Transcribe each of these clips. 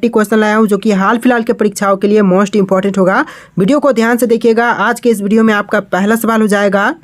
Question लाया हूं जो कि हाल फिलहाल के परीक्षाओं के लिए मोस्ट इंपॉर्टेंट होगा। वीडियो को ध्यान से देखिएगा। आज के इस वीडियो में आपका पहला सवाल हो जाएगा,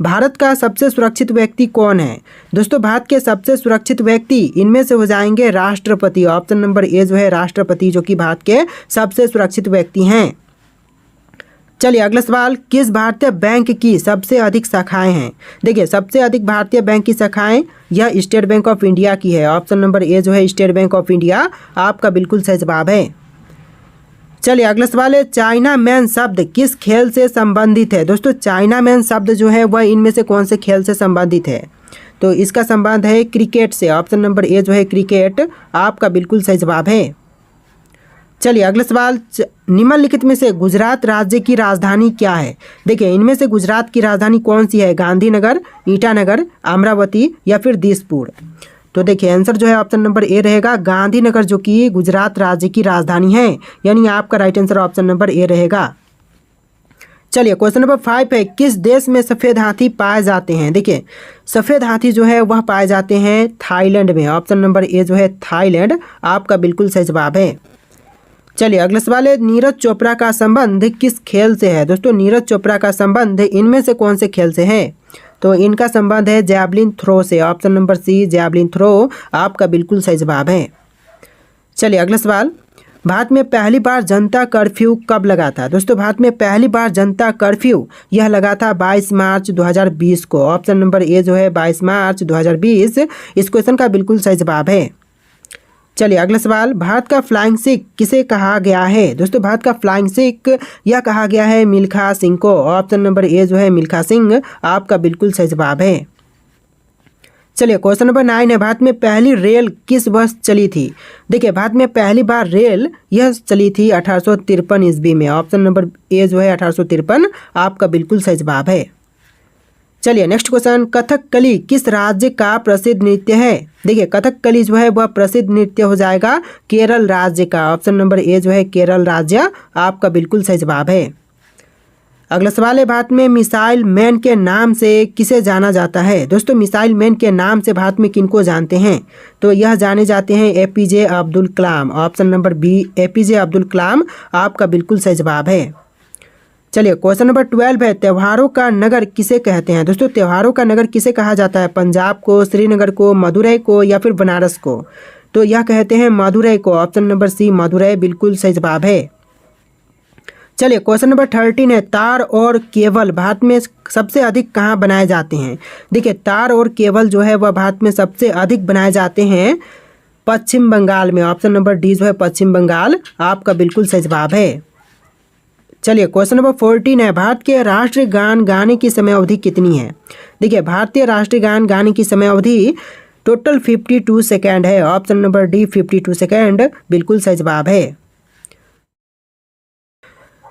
भारत का सबसे सुरक्षित व्यक्ति कौन है। दोस्तों, भारत के सबसे सुरक्षित व्यक्ति इनमें से हो जाएंगे राष्ट्रपति। ऑप्शन नंबर ए जो है राष्ट्रपति, जो कि भारत के सबसे सुरक्षित व्यक्ति हैं। चलिए अगला सवाल, किस भारतीय बैंक की सबसे अधिक शाखाएं हैं। देखिए, सबसे अधिक भारतीय बैंक की शाखाएं यह स्टेट बैंक ऑफ इंडिया की है। ऑप्शन नंबर ए जो है स्टेट बैंक ऑफ इंडिया आपका बिल्कुल सही जवाब है। चलिए अगला सवाल है, चाइना मैन शब्द किस खेल से संबंधित है। दोस्तों, चाइना मैन शब्द जो है वह इनमें से कौन से खेल से संबंधित है। तो इसका संबंध है क्रिकेट से। ऑप्शन नंबर ए जो है क्रिकेट आपका बिल्कुल सही जवाब है। चलिए अगला सवाल, निम्नलिखित में से गुजरात राज्य की राजधानी क्या है। देखिए, इनमें से गुजरात की राजधानी कौन सी है, गांधीनगर, ईटानगर, अमरावती या फिर दिसपुर। तो देखिए आंसर जो है ऑप्शन नंबर ए रहेगा, गांधीनगर, जो कि गुजरात राज्य की राजधानी है। यानी आपका right answer option number A रहेगा। चलिए क्वेश्चन नंबर 5 है, किस देश में सफ़ेद हाथी पाए जाते हैं। देखिए, सफ़ेद हाथी जो है वह पाए जाते हैं थाईलैंड में। ऑप्शन नंबर ए जो है थाईलैंड आपका बिल्कुल सही जवाब है। चलिए अगला सवाल है, नीरज चोपड़ा का संबंध किस खेल से है। दोस्तों, नीरज चोपड़ा का संबंध इनमें से कौन से खेल से है। तो इनका संबंध है जैवलिन थ्रो से। Option number C javelin throw आपका बिल्कुल सही जवाब है। चलिए अगला सवाल, भारत में पहली बार जनता कर्फ्यू कब लगा था। दोस्तों, भारत में पहली बार जनता कर्फ्यू यह लगा था 22 मार्च 2020 को। ऑप्शन नंबर ए जो है 22 मार्च 2020 इस क्वेश्चन का बिल्कुल सही जवाब है। चलिए अगला सवाल, भारत का फ्लाइंग सिख किसे कहा गया है। दोस्तों, भारत का फ्लाइंग सिख यह कहा गया है मिल्खा सिंह को। ऑप्शन नंबर ए जो है मिल्खा सिंह आपका बिल्कुल सही जवाब है। चलिए क्वेश्चन नंबर 9 है, भारत में पहली रेल किस वर्ष चली थी। देखिए, भारत में पहली बार रेल यह चली थी 1853 ईस्वी में। ऑप्शन नंबर ए जो है 1853 आपका बिल्कुल सही जवाब है। चलिए नेक्स्ट क्वेश्चन, कथकली किस राज्य का प्रसिद्ध नृत्य है। देखिए, कथकली जो है वह प्रसिद्ध नृत्य हो जाएगा केरल राज्य का। ऑप्शन नंबर ए जो है केरल राज्य आपका बिल्कुल सही जवाब है। अगला सवाल है, भारत में मिसाइल मैन के नाम से किसे जाना जाता है। दोस्तों, मिसाइल मैन के नाम से भारत में किनको जानते हैं। तो यह जाने जाते हैं APJ Abdul Kalam. Option number B APJ Abdul Kalam आपका बिल्कुल सही जवाब है। चलिए क्वेश्चन नंबर 12 है, त्योहारों का नगर किसे कहते हैं। दोस्तों, त्योहारों का नगर किसे कहा जाता है, पंजाब को, श्रीनगर को, मदुरई को या फिर बनारस को। तो यह कहते हैं मदुरई को। ऑप्शन नंबर सी मदुरई बिल्कुल सही जवाब है। चलिए क्वेश्चन नंबर 13 है, तार और केबल भारत में सबसे अधिक कहाँ बनाए जाते हैं। देखिए, तार और केबल जो है वह भारत में सबसे अधिक बनाए जाते हैं पश्चिम बंगाल में। ऑप्शन नंबर डी जो है पश्चिम बंगाल आपका बिल्कुल सही जवाब है। चलिए क्वेश्चन नंबर 14 है, भारत के राष्ट्रीय गान गाने की समय अवधि कितनी है। देखिए, भारतीय राष्ट्रीय गान गाने की समय अवधि टोटल 52 सेकेंड है। ऑप्शन नंबर डी 52 सेकेंड बिल्कुल सही जवाब है।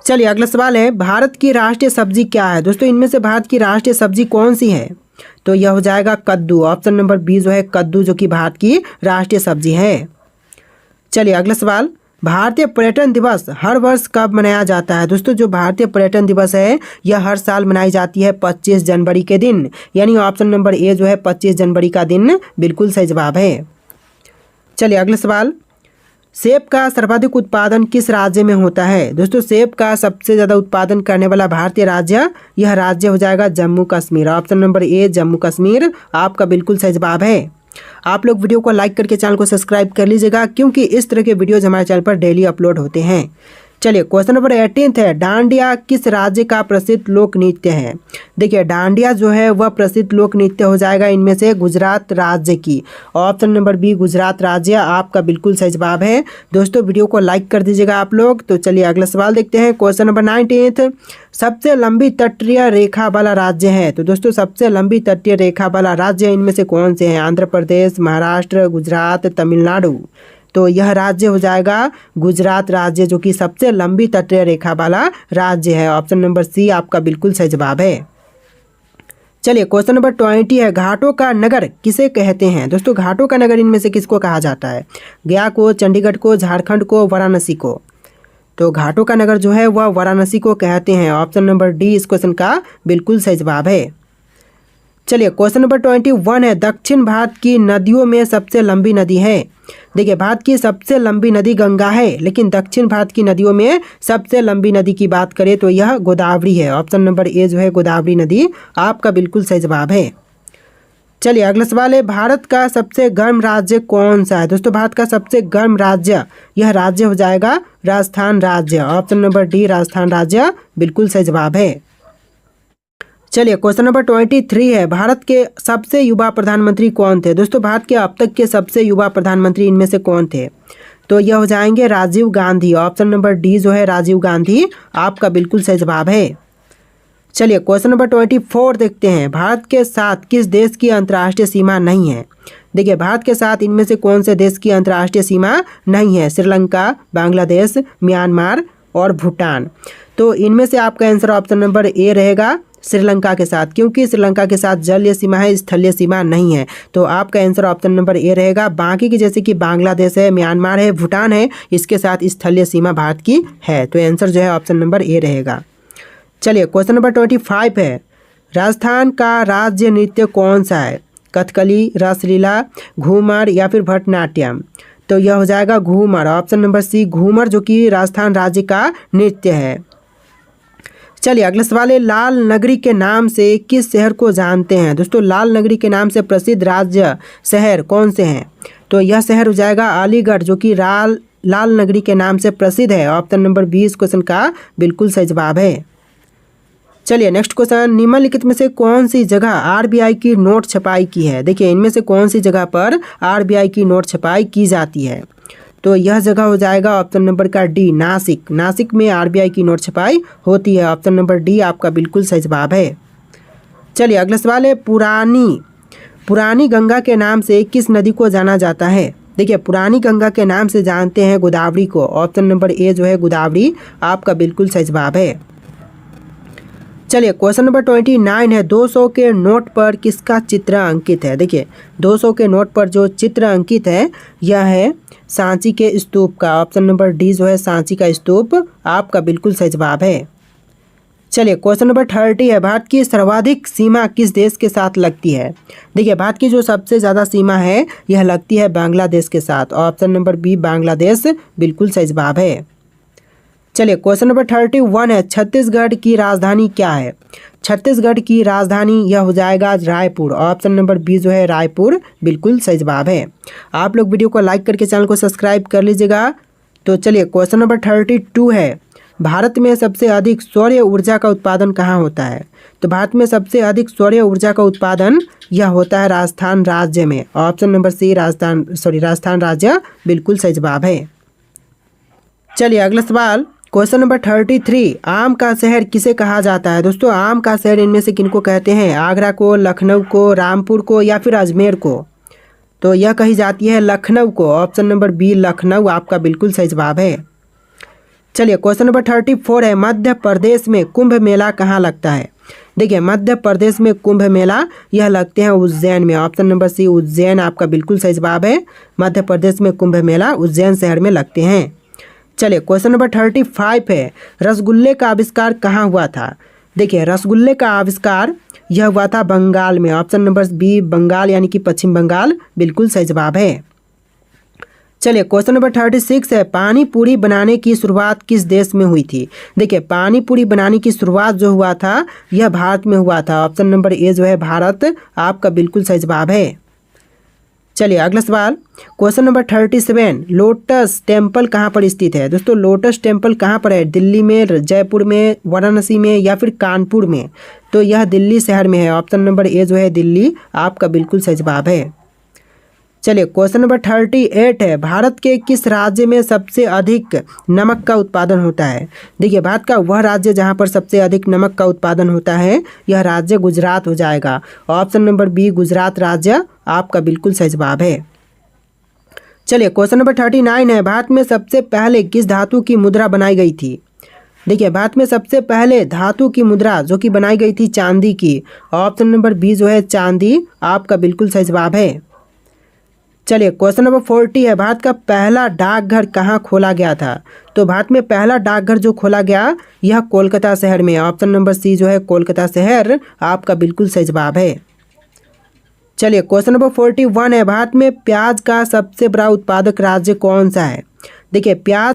चलिए अगला सवाल है, भारत की राष्ट्रीय सब्जी क्या है। दोस्तों, इनमें से भारत की राष्ट्रीय सब्जी कौन सी है। तो यह हो जाएगा कद्दू। ऑप्शन नंबर बी जो है कद्दू, जो कि भारत की राष्ट्रीय सब्जी है। चलिए अगला सवाल, भारतीय पर्यटन दिवस हर वर्ष कब मनाया जाता है। दोस्तों, जो भारतीय पर्यटन दिवस है यह हर साल मनाई जाती है 25 जनवरी के दिन। यानी ऑप्शन नंबर ए जो है 25 जनवरी का दिन बिल्कुल सही जवाब है। चलिए अगला सवाल, सेब का सर्वाधिक उत्पादन किस राज्य में होता है। दोस्तों, सेब का सबसे ज़्यादा उत्पादन करने वाला भारतीय राज्य यह राज्य हो जाएगा Jammu Kashmir. Option number A Jammu Kashmir आपका बिल्कुल सही जवाब है। आप लोग वीडियो को लाइक करके चैनल को सब्सक्राइब कर लीजिएगा, क्योंकि इस तरह के वीडियोज हमारे चैनल पर डेली अपलोड होते हैं। चलिए क्वेश्चन नंबर 18 है, डांडिया किस राज्य का प्रसिद्ध लोक नृत्य है। देखिए, डांडिया जो है वह प्रसिद्ध लोक नृत्य हो जाएगा इनमें से गुजरात राज्य की। ऑप्शन नंबर बी गुजरात राज्य आपका बिल्कुल सही जवाब है। दोस्तों, वीडियो को लाइक कर दीजिएगा आप लोग। तो चलिए अगला सवाल देखते हैं। क्वेश्चन नंबर 19, सबसे लंबी तटीय रेखा वाला राज्य है। तो दोस्तों, सबसे लंबी तटीय रेखा वाला राज्य इनमें से कौन से हैं, आंध्र प्रदेश, महाराष्ट्र, गुजरात, तमिलनाडु। तो यह राज्य हो जाएगा गुजरात राज्य, जो कि सबसे लंबी तटीय रेखा वाला राज्य है। ऑप्शन नंबर सी आपका बिल्कुल सही जवाब है। चलिए क्वेश्चन नंबर 20 है, घाटों का नगर किसे कहते हैं। दोस्तों, घाटों का नगर इनमें से किसको कहा जाता है, गया को, चंडीगढ़ को, झारखंड को, वाराणसी को। तो घाटों का नगर जो है वह वाराणसी को कहते हैं। ऑप्शन नंबर डी इस क्वेश्चन का बिल्कुल सही जवाब है। चलिए क्वेश्चन नंबर 21 है, दक्षिण भारत की नदियों में सबसे लंबी नदी है। देखिए भारत की सबसे लंबी नदी गंगा है, लेकिन दक्षिण भारत की नदियों में सबसे लंबी नदी की बात करें तो यह गोदावरी है। ऑप्शन नंबर ए जो है गोदावरी नदी आपका बिल्कुल सही जवाब है। चलिए अगला सवाल है, भारत का सबसे गर्म राज्य कौन सा है। दोस्तों भारत का सबसे गर्म राज्य, यह राज्य हो जाएगा राजस्थान राज्य। ऑप्शन नंबर डी राजस्थान राज्य बिल्कुल सही जवाब है। चलिए क्वेश्चन नंबर 23 है, भारत के सबसे युवा प्रधानमंत्री कौन थे। दोस्तों भारत के अब तक के सबसे युवा प्रधानमंत्री इनमें से कौन थे, तो यह हो जाएंगे Rajiv Gandhi. Option number D जो है राजीव गांधी आपका बिल्कुल सही जवाब है। चलिए क्वेश्चन नंबर 24 देखते हैं, भारत के साथ किस देश की अंतर्राष्ट्रीय सीमा नहीं है। देखिए भारत के साथ इनमें से कौन से देश की अंतर्राष्ट्रीय सीमा नहीं है। श्रीलंका, बांग्लादेश, म्यांमार और भूटान। तो इनमें से आपका आंसर ऑप्शन नंबर ए रहेगा श्रीलंका के साथ, क्योंकि श्रीलंका के साथ जलीय सीमा है, स्थलीय सीमा नहीं है। तो आपका आंसर ऑप्शन नंबर ए रहेगा। बाकी की जैसे कि बांग्लादेश है, म्यांमार है, भूटान है, इसके साथ स्थलीय सीमा भारत की है। तो आंसर जो है ऑप्शन नंबर ए रहेगा। चलिए क्वेश्चन नंबर 25 है, राजस्थान का राज्य नृत्य कौन सा है। कथकली, रासलीला, घूमर या फिर भरतनाट्यम। तो यह हो जाएगा Ghoomar. Option number C Ghoomar, जो कि राजस्थान राज्य का नृत्य है। चलिए अगला सवाल है, लाल नगरी के नाम से किस शहर को जानते हैं। दोस्तों लाल नगरी के नाम से प्रसिद्ध राज्य शहर कौन से हैं। तो यह शहर हो जाएगा अलीगढ़, जो कि लाल नगरी के नाम से प्रसिद्ध है। ऑप्शन नंबर 20 क्वेश्चन का बिल्कुल सही जवाब है। चलिए नेक्स्ट क्वेश्चन, निम्नलिखित में से कौन सी जगह आरबीआई की नोट छपाई की है। देखिए इनमें से कौन सी जगह पर आरबीआई की नोट छपाई की जाती है। तो यह जगह हो जाएगा ऑप्शन नंबर का डी नासिक। नासिक में आरबीआई की नोट छपाई होती है। ऑप्शन नंबर डी आपका बिल्कुल सही जवाब है। चलिए अगला सवाल है, पुरानी गंगा के नाम से किस नदी को जाना जाता है। देखिए पुरानी गंगा के नाम से जानते हैं गोदावरी को। ऑप्शन नंबर ए जो है गोदावरी आपका बिल्कुल सही जवाब है। चलिए क्वेश्चन नंबर 29 है, 200 के नोट पर किसका चित्र अंकित है। देखिए 200 के नोट पर जो चित्र अंकित है यह है सांची के स्तूप का। ऑप्शन नंबर डी जो है सांची का स्तूप आपका बिल्कुल सही जवाब है। चलिए क्वेश्चन नंबर 30 है, भारत की सर्वाधिक सीमा किस देश के साथ लगती है। देखिए भारत की जो सबसे ज़्यादा सीमा है यह लगती है बांग्लादेश के साथ। ऑप्शन नंबर बी बांग्लादेश बिल्कुल सही जवाब है। चलिए क्वेश्चन नंबर 31 है, छत्तीसगढ़ की राजधानी क्या है। छत्तीसगढ़ की राजधानी यह हो जाएगा रायपुर। ऑप्शन नंबर बी जो है रायपुर बिल्कुल सही जवाब है। आप लोग वीडियो को लाइक करके चैनल को सब्सक्राइब कर लीजिएगा। तो चलिए क्वेश्चन नंबर 32 है, भारत में सबसे अधिक सौर ऊर्जा का उत्पादन कहाँ होता है। तो भारत में सबसे अधिक सौर ऊर्जा का उत्पादन यह होता है राजस्थान राज्य में। ऑप्शन नंबर सी राजस्थान राज्य बिल्कुल सही जवाब है। चलिए अगला सवाल, क्वेश्चन नंबर 33, आम का शहर किसे कहा जाता है। दोस्तों आम का शहर इनमें से किनको कहते हैं। आगरा को, लखनऊ को, रामपुर को या फिर अजमेर को। तो यह कही जाती है लखनऊ को। ऑप्शन नंबर बी लखनऊ आपका बिल्कुल सही जवाब है। चलिए क्वेश्चन नंबर 34 है, मध्य प्रदेश में कुंभ मेला कहाँ लगता है। देखिए मध्य प्रदेश में कुंभ मेला यह लगते हैं उज्जैन में। ऑप्शन नंबर सी उज्जैन आपका बिल्कुल सही जवाब है। मध्य प्रदेश में कुंभ मेला उज्जैन शहर में लगते हैं। चलिए क्वेश्चन नंबर 35 है, रसगुल्ले का आविष्कार कहाँ हुआ था। देखिए रसगुल्ले का आविष्कार यह हुआ था बंगाल में। ऑप्शन नंबर बी बंगाल यानी कि पश्चिम बंगाल बिल्कुल सही जवाब है। चलिए क्वेश्चन नंबर 36 है, पानी पूरी बनाने की शुरुआत किस देश में हुई थी। देखिए पानी पूरी बनाने की शुरुआत जो हुआ था यह भारत में हुआ था। ऑप्शन नंबर ए जो है भारत आपका बिल्कुल सही जवाब है। चलिए अगला सवाल, क्वेश्चन नंबर 37, लोटस टेम्पल कहाँ पर स्थित है। दोस्तों लोटस टेम्पल कहाँ पर है। दिल्ली में, जयपुर में, वाराणसी में या फिर कानपुर में। तो यह दिल्ली शहर में है। ऑप्शन नंबर ए जो है दिल्ली आपका बिल्कुल सही जवाब है। चलिए क्वेश्चन नंबर 38 है, भारत के किस राज्य में सबसे अधिक नमक का उत्पादन होता है। देखिए भारत का वह राज्य जहां पर सबसे अधिक नमक का उत्पादन होता है यह राज्य गुजरात हो जाएगा। ऑप्शन नंबर बी गुजरात राज्य आपका बिल्कुल सही जवाब है। चलिए क्वेश्चन नंबर 39 है, भारत में सबसे पहले किस धातु की मुद्रा बनाई गई थी। देखिए भारत में सबसे पहले धातु की मुद्रा जो कि बनाई गई थी चांदी की। ऑप्शन नंबर बी जो है चांदी आपका बिल्कुल सही जवाब है। चलिए क्वेश्चन नंबर 40 है, भारत का पहला डाकघर कहाँ खोला गया था। तो भारत में पहला डाकघर जो खोला गया यह कोलकाता शहर में। ऑप्शन नंबर सी जो है कोलकाता शहर आपका बिल्कुल सही जवाब है। चलिए क्वेश्चन नंबर 41 है, भारत में प्याज का सबसे बड़ा उत्पादक राज्य कौन सा है। देखिए प्याज